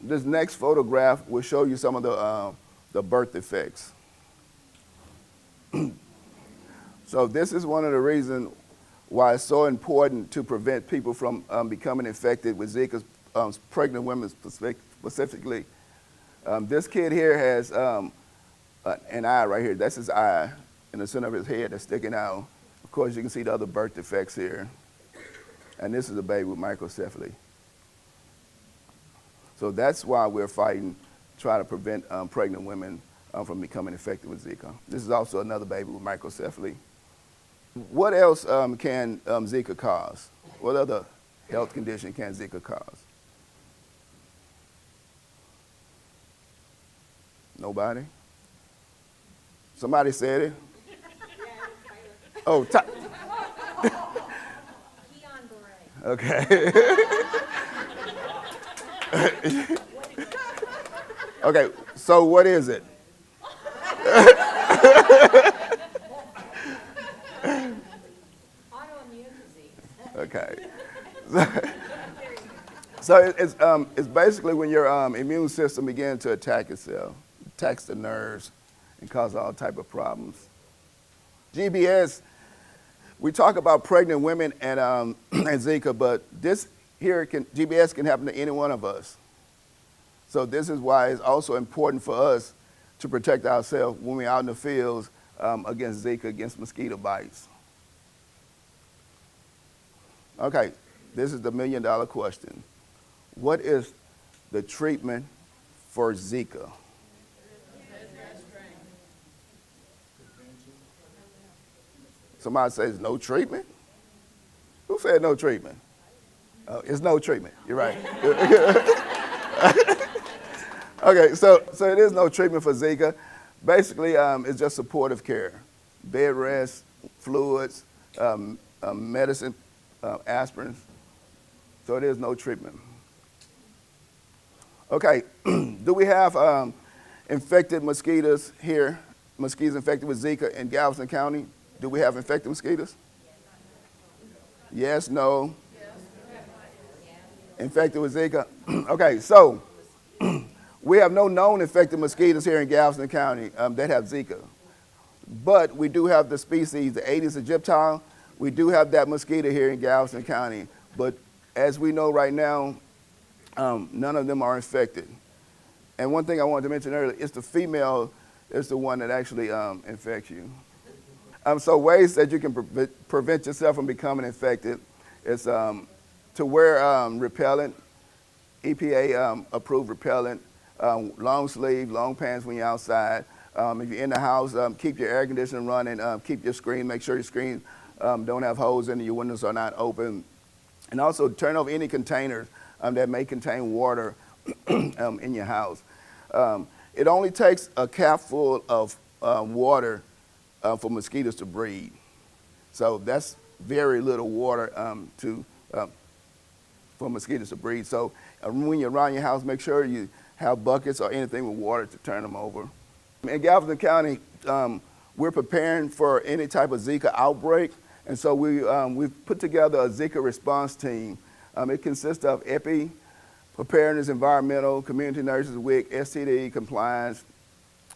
This next photograph will show you some of the birth defects. So this is one of the reasons why it's so important to prevent people from becoming infected with Zika, pregnant women specifically. This kid here has an eye right here. That's his eye in the center of his head that's sticking out. Of course, you can see the other birth defects here. And this is a baby with microcephaly. So that's why we're fighting, trying to prevent pregnant women from becoming infected with Zika. This is also another baby with microcephaly. What else can Zika cause? What other health condition can Zika cause? Nobody? Somebody said it? Oh, okay. Okay, so what is it? Autoimmune disease. Okay. So it's basically when your immune system begins to attack itself, attacks the nerves, and cause all type of problems. GBS, we talk about pregnant women and Zika, but this here GBS can happen to any one of us. So this is why it's also important for us to protect ourselves when we're out in the fields against Zika, against mosquito bites. Okay, this is the million-dollar question. What is the treatment for Zika? Somebody says no treatment? Who said no treatment? Oh, it's no treatment. You're right. Okay, so it is no treatment for Zika. Basically, it's just supportive care. Bed rest, fluids, medicine, aspirin. So it is no treatment. Okay, do we have infected mosquitoes here? Mosquitoes infected with Zika in Galveston County? Do we have infected mosquitoes? Yes, no? Infected with Zika? Okay, so we have no known infected mosquitoes here in Galveston County that have Zika. But we do have the species, the Aedes aegypti. We do have that mosquito here in Galveston County. But as we know right now, none of them are infected. And one thing I wanted to mention earlier is the female is the one that actually infects you. So ways that you can prevent yourself from becoming infected is to wear repellent, EPA approved repellent, long sleeve, long pants when you're outside. If you're in the house, keep your air conditioning running, keep your screen, make sure your screen don't have holes in it, your windows are not open. And also turn off any containers that may contain water in your house. It only takes a cap full of water for mosquitoes to breed. So that's very little water for mosquitoes to breed. So when you're around your house, make sure you have buckets or anything with water to turn them over. In Galveston County, we're preparing for any type of Zika outbreak. And so we've put together a Zika response team. It consists of EPI, preparedness, environmental, community nurses, WIC, STD, compliance,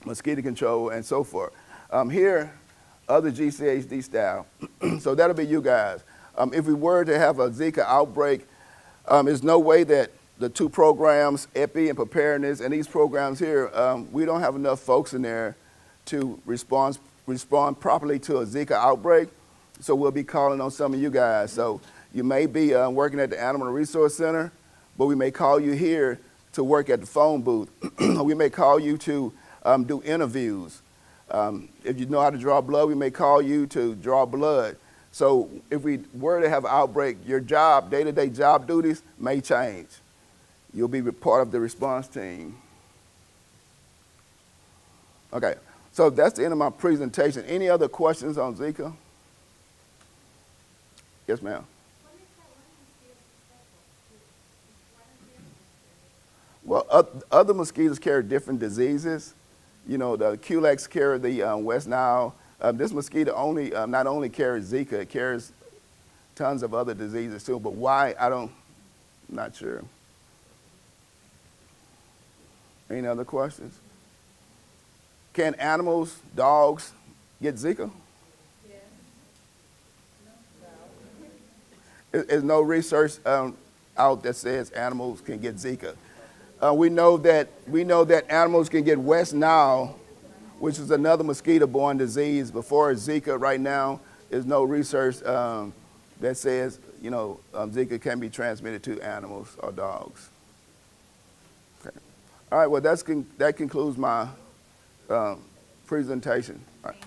mosquito control, and so forth. Here, other GCHD staff. So that'll be you guys. If we were to have a Zika outbreak, there's no way that the two programs, EPI and preparedness, and these programs here, we don't have enough folks in there to respond properly to a Zika outbreak. So we'll be calling on some of you guys. So you may be working at the Animal Resource Center, but we may call you here to work at the phone booth. We may call you to do interviews. If you know how to draw blood, we may call you to draw blood. So if we were to have an outbreak, your job, day-to-day job duties may change. You'll be part of the response team. Okay, so that's the end of my presentation. Any other questions on Zika? Yes, ma'am. Well, other mosquitoes carry different diseases. You know, the Culex carry the West Nile. This mosquito not only carries Zika, it carries tons of other diseases too. But why, I'm not sure. Any other questions? Can animals, dogs, get Zika? Yes. No. There's no research out that says animals can get Zika. We know that animals can get West Nile, which is another mosquito-borne disease. Before Zika, right now, there's no research that says, Zika can be transmitted to animals or dogs. Okay. All right, well, that concludes my presentation. All right.